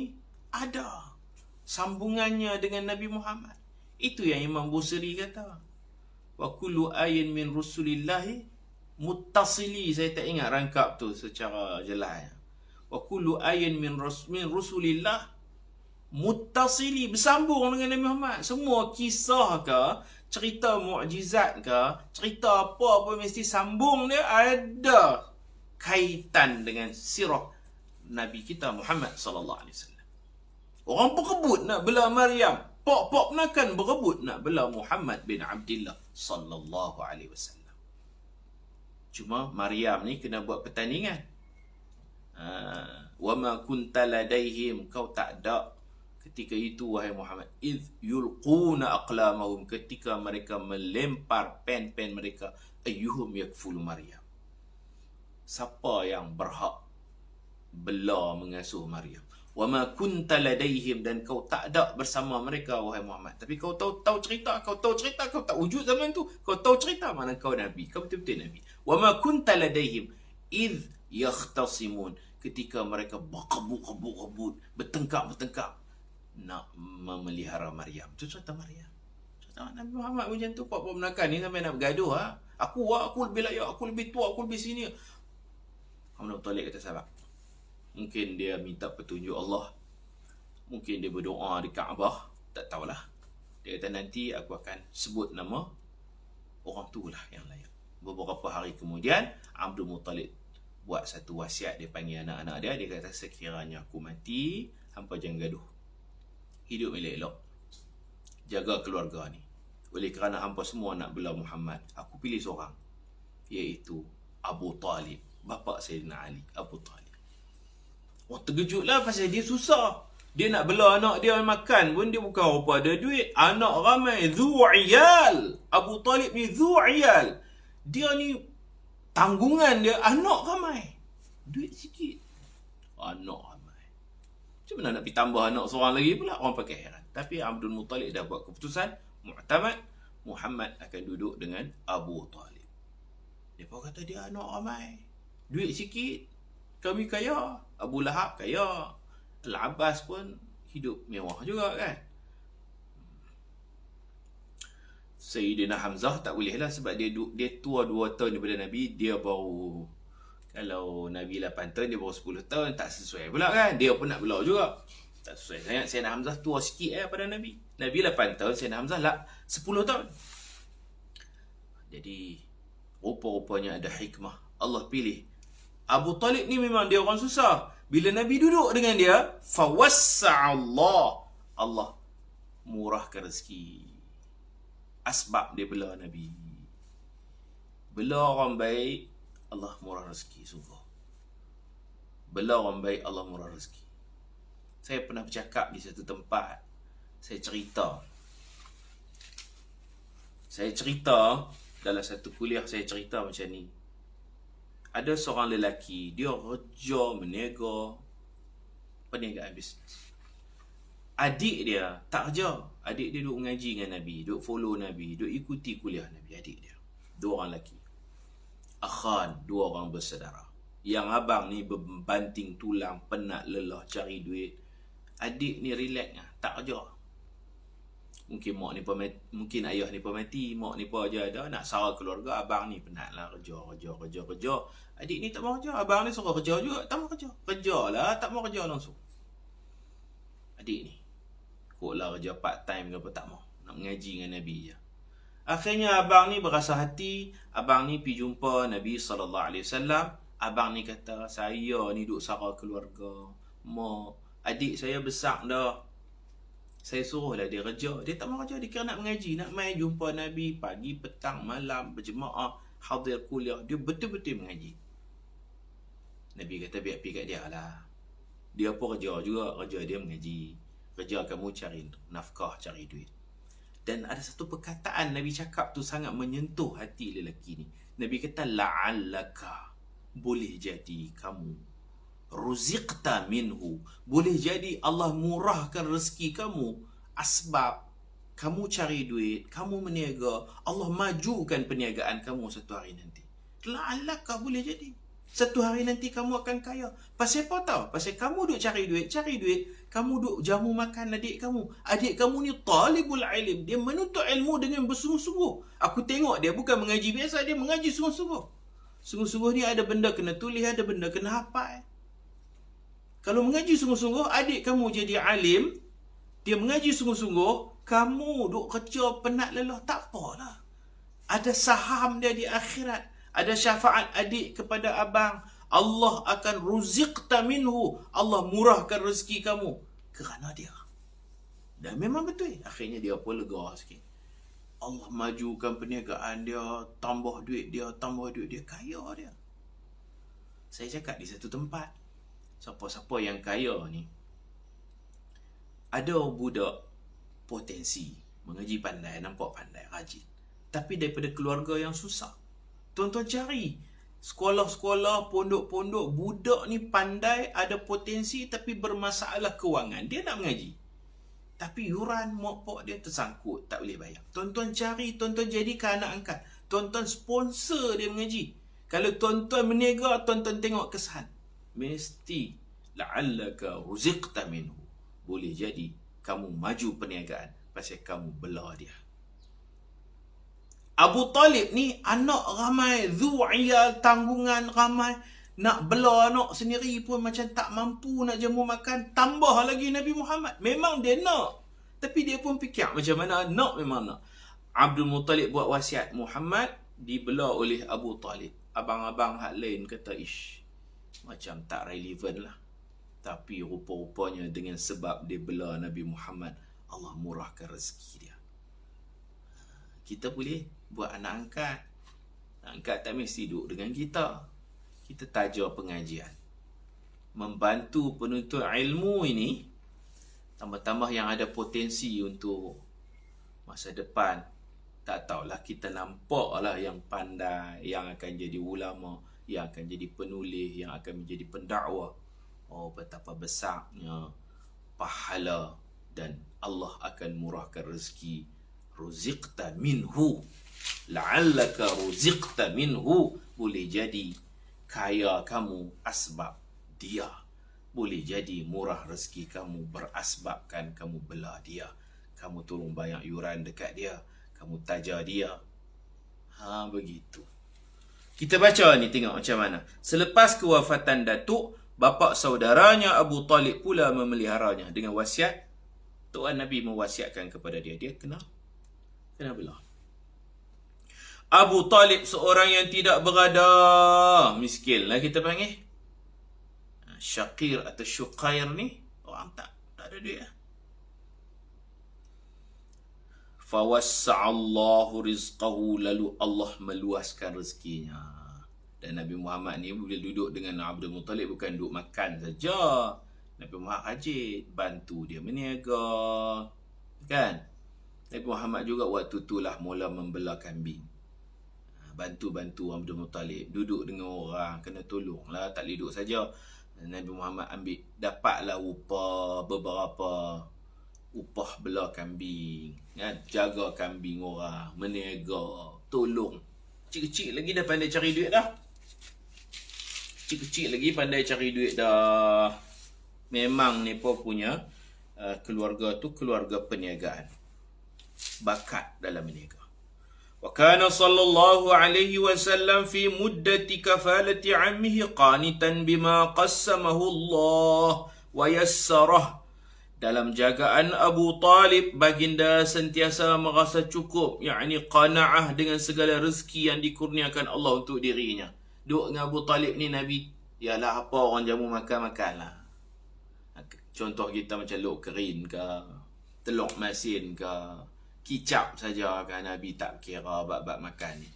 ada sambungannya dengan Nabi Muhammad. Itu yang Imam Busiri kata. Wa kullu ayin min rusulillahi muttasili. Saya tak ingat rangkap tu secara jelas. Wa kullu ayin min rusulillah muttasili. Bersambung dengan Nabi Muhammad. Semua kisah ke, cerita mukjizat ke, cerita apa pun mesti sambung dia ada kaitan dengan sirah Nabi kita Muhammad sallallahu alaihi wasallam. Orang berebut nak bela Maryam, pok penakan berebut nak bela Muhammad bin Abdullah sallallahu alaihi wasallam. Cuma Maryam ni kena buat pertandingan. Wa ma kunta ladaihim, kau tak ada ketika itu wahai Muhammad, iz yulquna aqlamahum, ketika mereka melempar pen-pen mereka, ayyuhum yakfulu Maryam, siapa yang berhak bela mengasuh Maryam. Wa ma kunta ladaihim, dan kau tak ada bersama mereka wahai Muhammad. Tapi kau tahu cerita, kau tak wujud zaman tu, kau tahu cerita, mana kau Nabi, kau betul-betul Nabi. Wa ma kunta ladaihim id yakhtasimun, ketika mereka berkebut bertengkar nak memelihara Maryam. Itu cerita Maryam. Cerita Nabi Muhammad macam tu, pak menakan ni sampai nak bergaduh. Aku lebih layak, aku lebih tua, aku lebih sini. Abdul Muttalib kata sahabat, mungkin dia minta petunjuk Allah. Mungkin dia berdoa di Kaabah. Tak tahulah. Dia kata nanti aku akan sebut nama orang tu lah yang layak. Beberapa hari kemudian, Abdul Muttalib buat satu wasiat. Dia panggil anak-anak dia. Dia kata sekiranya aku mati, hampa jangan gaduh. Hidup elok-elok. Jaga keluarga ni. Oleh kerana hampa semua nak bela Muhammad, aku pilih seorang. Iaitu Abu Talib. Bapa Sayyidina Ali, Abu Talib. Terkejutlah pasal dia susah. Dia nak bela anak dia makan pun dia bukan apa ada duit. Anak ramai, zu'iyal. Abu Talib ni zu'iyal. Dia ni tanggungan dia, anak ramai. Duit sikit. Anak ramai. Macam mana nak pergi tambah anak seorang lagi pula? Orang pakai heran. Tapi Abdul Muttalib dah buat keputusan. Mu'tamad. Muhammad akan duduk dengan Abu Talib. Dia pun kata dia anak ramai. Duit sikit. Kami kaya. Abu Lahab kaya. Al-Abbas pun hidup mewah juga kan. Sayyidina Hamzah tak boleh lah, sebab dia tua 2 tahun daripada Nabi. Dia baru, kalau Nabi 8 tahun, dia baru 10 tahun. Tak sesuai pula kan. Dia pun nak bela juga. Tak sesuai sangat. Sayyidina Hamzah tua sikit pada Nabi. Nabi 8 tahun, Sayyidina Hamzah lah 10 tahun. Jadi rupa-rupanya ada hikmah. Allah pilih Abu Talib ni, memang dia orang susah. Bila Nabi duduk dengan dia, fawassa'allah, Allah murahkan rezeki. Asbab dia bela Nabi. Bela orang baik, Allah murah rezeki. Sungguh. Bela orang baik, Allah murah rezeki. Saya pernah bercakap di satu tempat. Saya cerita dalam satu kuliah, saya cerita macam ni. Ada seorang lelaki, dia kerja meniaga, perniagaan bisnes. Adik dia tak kerja. Adik dia duduk mengaji dengan Nabi, duduk follow Nabi, duduk ikuti kuliah Nabi. Adik dia 2 orang lelaki. Akhan, 2 orang bersaudara. Yang abang ni berbanting tulang, penat, lelah cari duit. Adik ni relax lah, tak kerja. Mungkin mungkin ayah ni mati, mak ni pun aja ada, nak sara keluarga. Abang ni penat lah, kerja. Adik ni tak mau kerja, abang ni suruh kerja juga, tak mau kerja. Kerja lah, tak mau kerja langsung. Adik ni kok lah kerja part time ke apa, tak mau. Nak mengaji dengan Nabi je. Akhirnya abang ni berasa hati, abang ni pergi jumpa Nabi SAW. Abang ni kata, saya ni duk sara keluarga. Adik saya besar dah. Saya suruhlah dia kerja. Dia tak mau kerja, dia kira nak mengaji, nak main jumpa Nabi pagi, petang, malam, berjemaah, hadir kuliah. Dia betul-betul mengaji. Nabi kata, biar pergi kat dia lah. Dia pun kerja juga, kerja dia mengaji. Kerja kamu cari nafkah, cari duit. Dan ada satu perkataan Nabi cakap tu sangat menyentuh hati lelaki ni. Nabi kata, la'allaka, boleh jadi kamu, ruziqta minhu, boleh jadi Allah murahkan rezeki kamu, asbab kamu cari duit, kamu meniaga, Allah majukan perniagaan kamu satu hari nanti. La'allaka, boleh jadi satu hari nanti kamu akan kaya. Pasal apa tahu? Pasal kamu duk cari duit, kamu duk jamu makan adik kamu. Adik kamu ni talibul ilm, dia menuntut ilmu dengan bersungguh-sungguh. Aku tengok dia bukan mengaji biasa, dia mengaji sungguh-sungguh. Sungguh-sungguh ni ada benda kena tulis, ada benda kena hafal. Kalau mengaji sungguh-sungguh, adik kamu jadi alim, dia mengaji sungguh-sungguh, kamu duk kerja penat lelah, tak apalah. Ada saham dia di akhirat. Ada syafaat adik kepada abang. Allah akan ruziqta minhu. Allah murahkan rezeki kamu kerana dia. Dan memang betul. Akhirnya dia pun lega sikit. Allah majukan perniagaan dia, tambah duit dia, kaya dia. Saya cakap di satu tempat, siapa-siapa yang kaya ni, ada budak potensi, mengaji pandai, nampak pandai, rajin. Tapi daripada keluarga yang susah. Tuan-tuan cari sekolah-sekolah, pondok-pondok, budak ni pandai, ada potensi tapi bermasalah kewangan. Dia nak mengaji, tapi yuran mak pak dia tersangkut, tak boleh bayar. Tuan-tuan cari, tuan-tuan jadikan anak angkat. Tuan-tuan sponsor dia mengaji. Kalau tuan-tuan meniaga, tuan-tuan tengok kesan. Mesti la'allaka ruziqta minhu. Boleh jadi kamu maju perniagaan pasal kamu bela dia. Abu Talib ni anak ramai, zu'iyal, tanggungan ramai. Nak bela anak sendiri pun macam tak mampu nak jamu makan. Tambah lagi Nabi Muhammad. Memang dia nak, tapi dia pun fikir macam mana nak, memang nak. Abdul Muttalib buat wasiat, Muhammad dibela oleh Abu Talib. Abang-abang hak lain kata, ish, macam tak relevan lah. Tapi rupa-rupanya dengan sebab dia bela Nabi Muhammad, Allah murahkan rezeki dia. Kita boleh buat anak angkat. Anak angkat tak mesti duduk dengan kita. Kita taja pengajian. Membantu penuntut ilmu ini, tambah-tambah yang ada potensi untuk masa depan. Tak tahulah, kita nampak lah yang pandai, yang akan jadi ulama, yang akan jadi penulis, yang akan menjadi pendakwa. Oh, betapa besarnya pahala dan Allah akan murahkan rezeki. Ruziqta minhu, la'allaka ruziqta minhu. Boleh jadi kaya kamu asbab dia. Boleh jadi murah rezeki kamu berasbabkan kamu bela dia. Kamu tolong bayar yuran dekat dia, kamu taja dia. Begitu. Kita baca ni, tengok macam mana. Selepas kewafatan datuk, bapa saudaranya Abu Talib pula memeliharanya dengan wasiat. Tuan Nabi mewasiatkan kepada dia, dia kena bela. Abu Talib seorang yang tidak berada, miskin lah kita panggil. Syakir atau syukair ni orang tak ada duit lah. Fawassa'allahu rizqahu, lalu Allah meluaskan rezekinya. Dan Nabi Muhammad ni bila duduk dengan Abdul Muttalib bukan duduk makan saja. Nabi Muhammad rajin bantu dia meniaga, kan? Nabi Muhammad juga waktu itulah mula membela kambing. Bantu-bantu Abdul Muttalib. Duduk dengan orang, kena tolong lah, tak duduk saja. Nabi Muhammad dapatlah upah, beberapa upah bela kambing, kan? Jaga kambing orang, meniaga, tolong. Kecil-kecil lagi dah pandai cari duit dah. Kecil-kecil lagi pandai cari duit dah. Memang mereka punya keluarga tu keluarga perniagaan. Bakat dalam meniaga. Wa kana sallallahu alaihi wasallam fi muddati kafalati ammihi qanitan bima qassamahu Allah wa yassarah. Dalam jagaan Abu Talib, baginda sentiasa merasa cukup, yakni qanaah dengan segala rezeki yang dikurniakan Allah untuk dirinya. Duduk dengan Abu Talib ni Nabi, yalah apa orang jamu makan-makanlah. Contoh kita macam lok kerin ke, telur masin ke, kicap saja kan, Nabi tak kira bab-bab makan ni.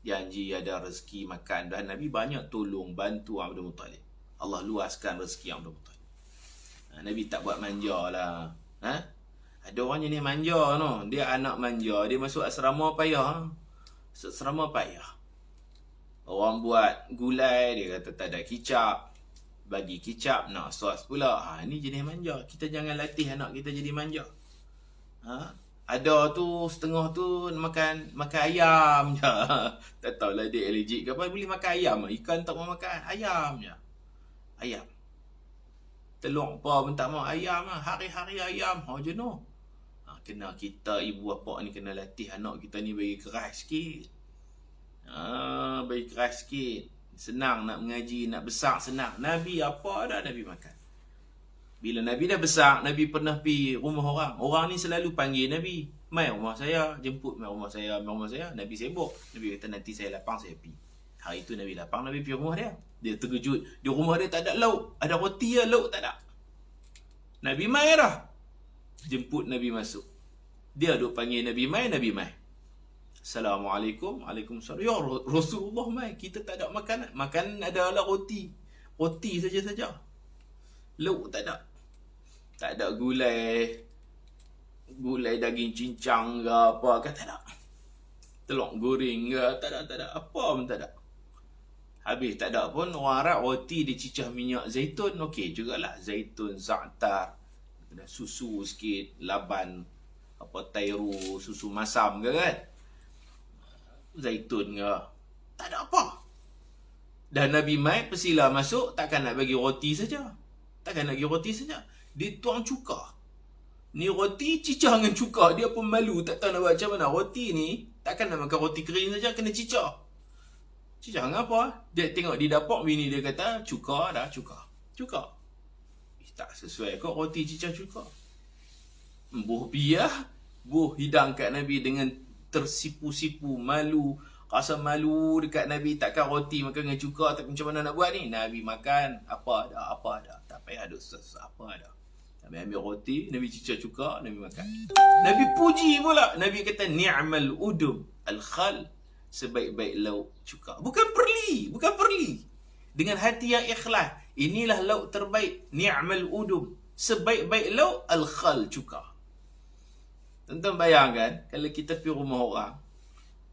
Janji ada rezeki makan, dan Nabi banyak tolong, bantu Abdul Muttalib. Allah luaskan rezeki Abdul Muttalib. Nabi tak buat manja lah. Ada orang jenis manja no. Dia anak manja, dia masuk asrama payah. Masuk asrama payah. Orang buat gulai, dia kata tak ada kicap. Bagi kicap, nak sos pula. Ini jenis manja. Kita jangan latih anak kita jadi manja. Ada tu setengah tu makan ayam je. Tak tahulah dia allergic ke apa, boleh makan ayam. Ikan tak mau makan, ayam je. Ayam. Telur apa pun tak mau, ayam lah. Hari-hari ayam. Jenuh. Kena kita ibu bapa ni kena latih anak kita ni bagi keras sikit. Bagi keras sikit. Senang nak mengaji, nak besar senang. Nabi apa dah Nabi makan. Bila Nabi dah besar, Nabi pernah pergi rumah orang. Orang ni selalu panggil Nabi. Mai rumah saya, jemput mai rumah saya, mai rumah saya. Nabi sibuk. Nabi kata nanti saya lapang, saya pergi. Hari tu Nabi lapang, Nabi pergi rumah dia. Dia terkejut. Di rumah dia tak ada lauk. Ada roti ya, lauk tak ada. Nabi mai dah. Jemput Nabi masuk. Dia duk panggil Nabi mai, Nabi mai. Assalamualaikum. Waalaikumsalam. Ya Rasulullah mai. Kita tak ada makanan. Makanan adalah roti. Roti saja-saja. Lauk tak ada. Tak ada gulai daging cincang ke apa ke, tak ada. Telur goreng ke, tak ada. Apa pun tak ada. Habis tak ada pun, orang Arab roti dicicah minyak zaitun, okey jugalah. Zaitun, za'atar, susu sikit, laban, apa tairu, susu masam ke kan. Zaitun ke. Tak ada apa. Dan Nabi mai persila masuk, takkan nak bagi roti saja. Dia tuang cuka. Ni roti cicah dengan cuka. Dia pun malu, tak tahu nak buat macam mana. Roti ni takkan nak makan roti kering saja, kena cicah. Cicah dengan apa? Dia tengok di dapur, bini dia kata cuka dah, cuka. Tak sesuai kok roti cicah cuka. Buh biah, buh hidang kat Nabi dengan tersipu-sipu, malu. Rasa malu dekat Nabi, takkan roti makan dengan cuka, tapi macam mana nak buat ni? Nabi makan, apa ada. Tak payah ada susah, apa ada. Nabi ambil roti, Nabi cicah cuka, Nabi makan. Nabi puji pula. Nabi kata, ni'mal udum al-khal, sebaik-baik lauk cuka. Bukan perli. Dengan hati yang ikhlas. Inilah lauk terbaik. Ni'mal udum. Sebaik-baik lauk al-khal cuka. Tuan-tuan bayangkan, kalau kita pergi rumah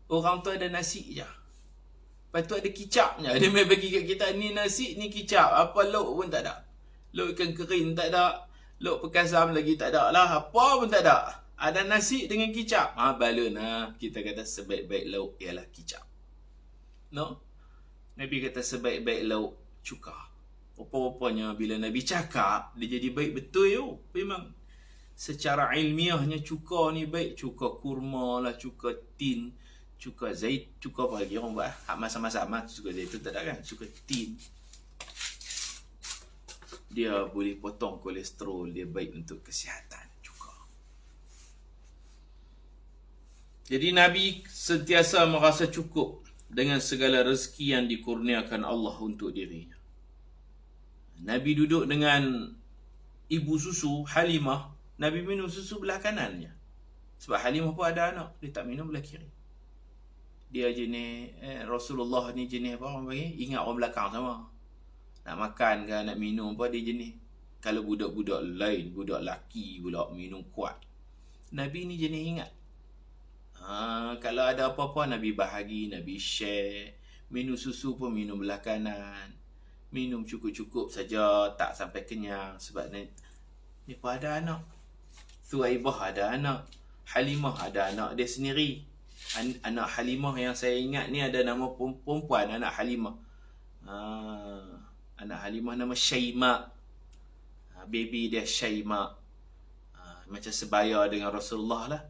orang tu ada nasi je. Lepas tu ada kicapnya. Dia main bagi kat kita, ni nasi, ni kicap. Apa lauk pun tak ada. Lauk ikan kering tak ada. Lauk pekasam lagi tak ada lah. Apa pun tak ada. Ada nasi dengan kicap. Balun lah. Kita kata sebaik-baik lauk ialah kicap. No? Nabi kata sebaik-baik lauk cuka. Rupa-rupanya bila Nabi cakap, dia jadi baik betul yo. Memang secara ilmiahnya cuka ni baik. Cuka kurma lah, cuka tin, cuka zait, cuka apa lagi orang buat. Hak masak-masak cuka zaitun tak ada kan? Cuka tin. Dia boleh potong kolesterol, dia baik untuk kesihatan. Jadi Nabi sentiasa merasa cukup dengan segala rezeki yang dikurniakan Allah untuk dirinya. Nabi duduk dengan ibu susu Halimah. Nabi minum susu belah kanannya. Sebab Halimah pun ada anak, dia tak minum belah kiri. Dia jenis Rasulullah ni jenis apa orang panggil? Ingat orang belakang sama. Nak makan ke nak minum apa, dia jenis. Kalau budak-budak lain, budak laki pula minum kuat. Nabi ni jenis ingat. Kalau ada apa-apa Nabi bahagi, Nabi share. Minum susu pun minum belah kanan. Minum cukup-cukup saja, tak sampai kenyang. Sebab ni pun ada anak. Thuwaibah ada anak. Halimah ada anak dia sendiri. Anak Halimah yang saya ingat ni ada nama perempuan, anak Halimah. Anak Halimah nama Syaima. Baby dia Syaima. Macam sebaya dengan Rasulullah lah.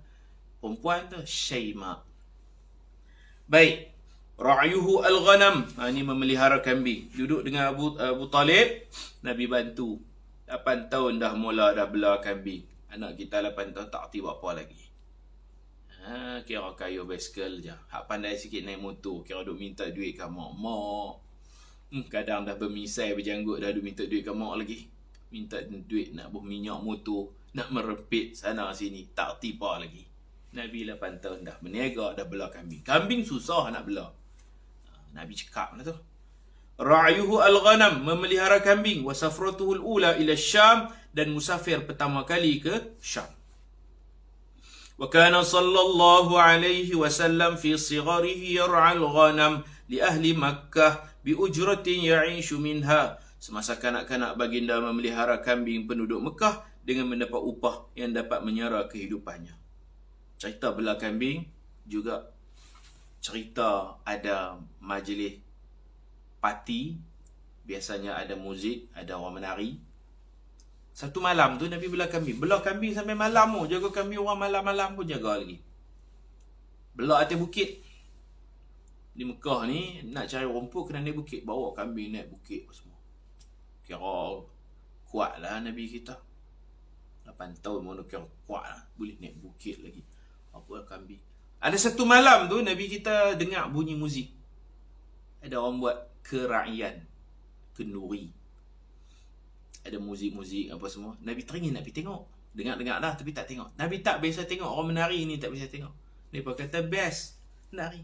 Perempuan tu Syaima. Baik. Ra'yuhu al-ghanam. Ini memelihara kambing. Duduk dengan Abu Talib. Nabi bantu. 8 tahun dah mula dah bela kambing. Anak kita 8 tahun tak erti buat apa lagi. Kira kayu basikal je. Hak pandai sikit naik motor, kira duk minta duit kat mak. Kadang dah bermisai berjanggut dah duk minta duit kat mak lagi. Minta duit nak buh minyak motor, nak merepit sana sini, tak erti apa lagi. Nabi 8 tahun dah berniaga, dah bela kambing. Kambing susah nak bela. Nabi cakap lah tu. Ra'yuhu al-ghanam, memelihara kambing. Wa safratuhu al-ula ila Syam, dan musafir pertama kali ke Syam. Wa kana sallallahu alaihi wasallam fi sigharihi yar'al ghanam li ahli Makkah bi ujratin ya'ishu minha. Semasa kanak-kanak baginda memelihara kambing penduduk Mekah dengan mendapat upah yang dapat menyara kehidupannya. Cerita bela kambing juga cerita ada majlis parti, biasanya ada muzik, ada orang menari. Satu malam tu Nabi bela kambing. Bela kambing sampai malam tu. Jaga kambing orang malam-malam pun jaga lagi. Bela atas bukit. Di Mekah ni, nak cari rumput kena naik bukit. Bawa kambing naik bukit semua. Kira kuat lah Nabi kita. 8 tahun mana kira kuat lah. Boleh naik bukit lagi. Apa kambing. Ada satu malam tu Nabi kita dengar bunyi muzik. Ada orang buat keraian, kenduri. Ada muzik-muzik apa semua. Nabi teringin nak pergi tengok. Dengar-dengar dah tapi tak tengok. Nabi tak biasa tengok. Orang menari ni tak biasa tengok. Nabi kata best menari.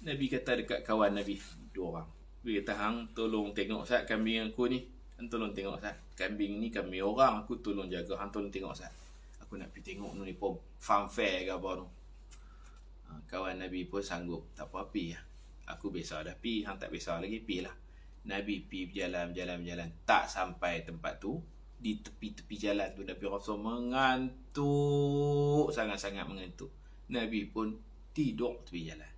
Nabi kata dekat kawan Nabi, 2 orang. Nabi kata, hang tolong tengok sat kambing aku ni. Hang tolong tengok sat. Kambing ni kambing orang, aku tolong jaga. Hang tolong tengok sat. Aku nak pergi tengok ni pun farm fair ke apa tu. Kawan Nabi pun sanggup. Tak apa, pergi lah. Aku biasa dah pi, hang tak biasa lagi, pi lah. Nabi pi berjalan. Tak sampai tempat tu, di tepi-tepi jalan tu Nabi rasa mengantuk, sangat-sangat mengantuk. Nabi pun tidur tepi jalan.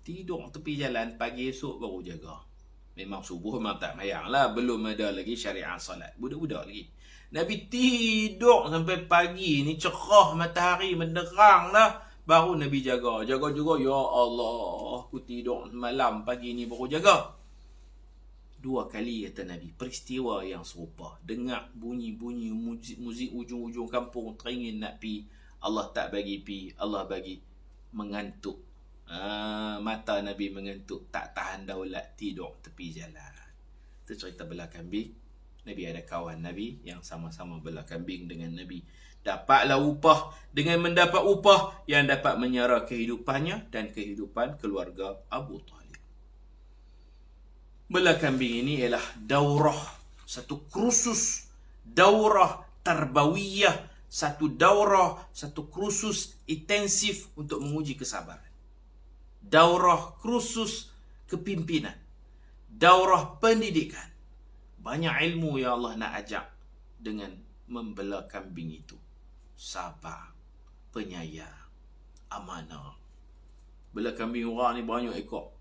Tidur tepi jalan, pagi esok baru jaga. Memang subuh memang tak mayang lah, belum ada lagi syariat salat. Budak-budak lagi. Nabi tidur sampai pagi ni, cerah matahari menderang lah. Baru Nabi jaga juga. Ya Allah, aku tidur malam, pagi ni baru jaga. 2 kali kata Nabi, peristiwa yang serupa. Dengar bunyi-bunyi muzik ujung-ujung kampung, teringin nak pi. Allah tak bagi pi, Allah bagi mengantuk. Mata Nabi mengantuk, tak tahan daulat, tidur tepi jalan. Itu cerita bela kambing. Nabi ada kawan Nabi yang sama-sama bela kambing dengan Nabi. Dapatlah upah. Dengan mendapat upah yang dapat menyara kehidupannya dan kehidupan keluarga Abu Talib. Bela kambing ini ialah daurah, satu kursus daurah tarbawiyah, satu kursus intensif untuk menguji kesabaran. Daurah kursus kepimpinan, daurah pendidikan. Banyak ilmu yang Allah nak ajak dengan membela kambing itu. Sabar, penyayang, amanah. Bela kambing orang ni banyak ekor.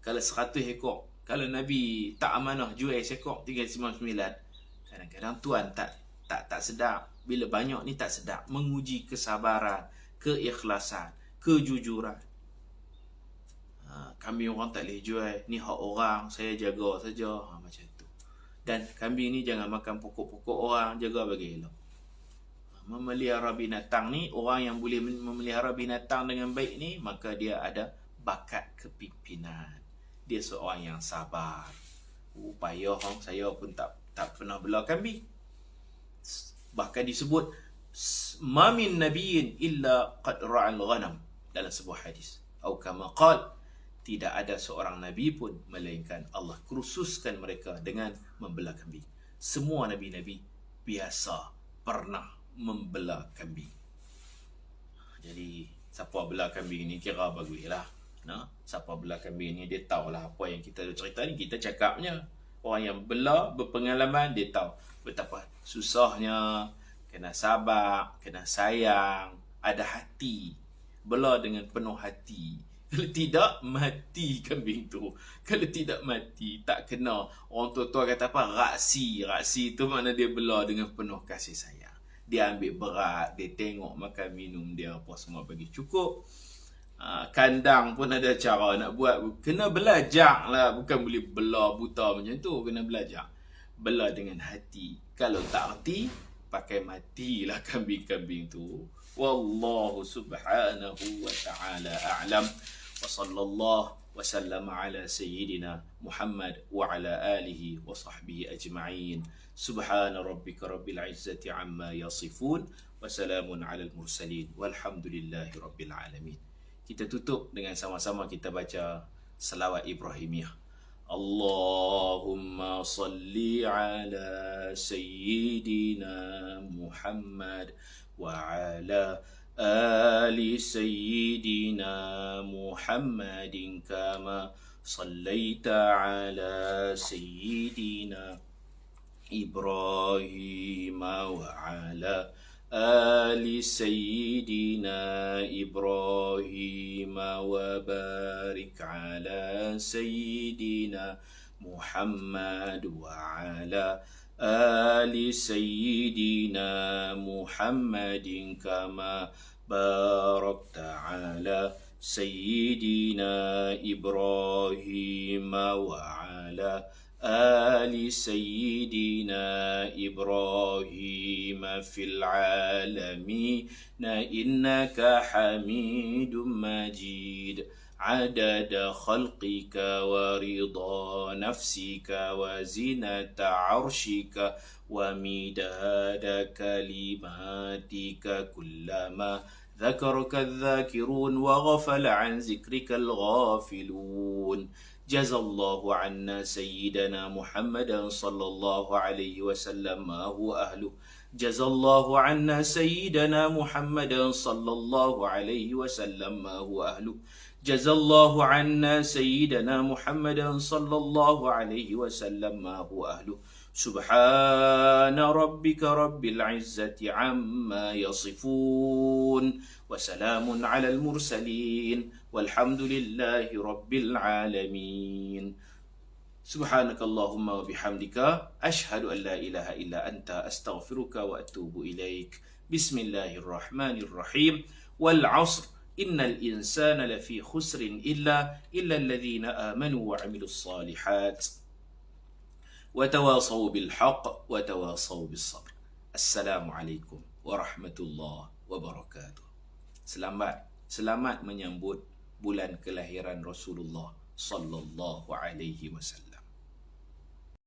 Kalau 100 ekor, kalau Nabi tak amanah jual seekor, tinggal 99. Kadang-kadang tuan tak sedap. Bila banyak ni tak sedap. Menguji kesabaran, keikhlasan, kejujuran. Kambing orang tak boleh jual. Ni hak orang, saya jaga saja. Macam tu. Dan kambing ni jangan makan pokok-pokok orang, jaga bagi elok. Memelihara binatang ni, orang yang boleh memelihara binatang dengan baik ni, maka dia ada bakat kepimpinan. Dia seorang yang sabar. Payah saya pun tak pernah bela kambing. Bahkan disebut ma min nabiyyin illa qad ra'al ghanam dalam sebuah hadis. Atau kama qala, tidak ada seorang nabi pun melainkan Allah kursuskan mereka dengan membela kambing. Semua nabi-nabi biasa pernah membela kambing. Jadi siapa bela kambing ni kira baguslah. Siapa bela kambing ni dia tahulah apa yang kita cerita ni, kita cakapnya. Orang yang bela berpengalaman, dia tahu betapa susahnya, kena sabar, kena sayang, ada hati. Bela dengan penuh hati. Kalau tidak, mati kambing tu. Kalau tidak mati, tak kena. Orang tua-tua kata apa? Raksi. Raksi tu makna dia bela dengan penuh kasih sayang. Dia ambil berat, dia tengok makan minum dia apa semua bagi cukup. Kandang pun ada cara nak buat. Kena belajar lah. Bukan boleh bela buta macam tu. Kena belajar. bela dengan hati. Kalau tak reti, pakai matilah kambing-kambing tu. Wallahu subhanahu wa ta'ala a'lam. Wa sallallahu wa sallam ala sayyidina Muhammad wa ala alihi wa sahbihi ajma'in. Subhana rabbika rabbil izzati amma yasifun. Wa salamun ala al-mursalin. Walhamdulillahi rabbil alamin. Kita tutup dengan sama-sama kita baca salawat Ibrahimiyah. Allahumma salli ala sayyidina Muhammad wa ala ali sayyidina Muhammadin kama sallaita ala sayyidina Ibrahim wa ala آل سيدنا إبراهيم وبارك على سيدنا محمد وعلى آل سيدنا محمد كما باركت على سيدنا إبراهيم وعلى آل سيدنا إبراهيم في العالمين إنك حميد مجيد عدد خلقك ورضا نفسك وزنة عرشك ومداد كلماتك كلما ذكرك الذاكرون وغفل عن ذكرك الغافلون جزى الله عنا سيدنا محمدا صلى الله عليه وسلم ما هو أهله جزى الله عنا سيدنا محمدا صلى الله عليه وسلم ما هو أهله جزى الله عنا سيدنا محمدا صلى الله عليه وسلم ما هو أهله سبحان ربك رب العزة عما يصفون وسلام على المرسلين والحمد لله رب العالمين سبحانك اللهم وبحمدك أشهد أن لا إله إلا أنت أستغفرك وأتوب إليك بسم الله الرحمن الرحيم والعصر إن الإنسان لفي خسر إلا الذين آمنوا وعملوا الصالحات وتواصوا بالحق وتواصوا بالصبر. Assalamualaikum warahmatullahi wabarakatuh. Selamat menyambut bulan kelahiran Rasulullah sallallahu alaihi wasallam.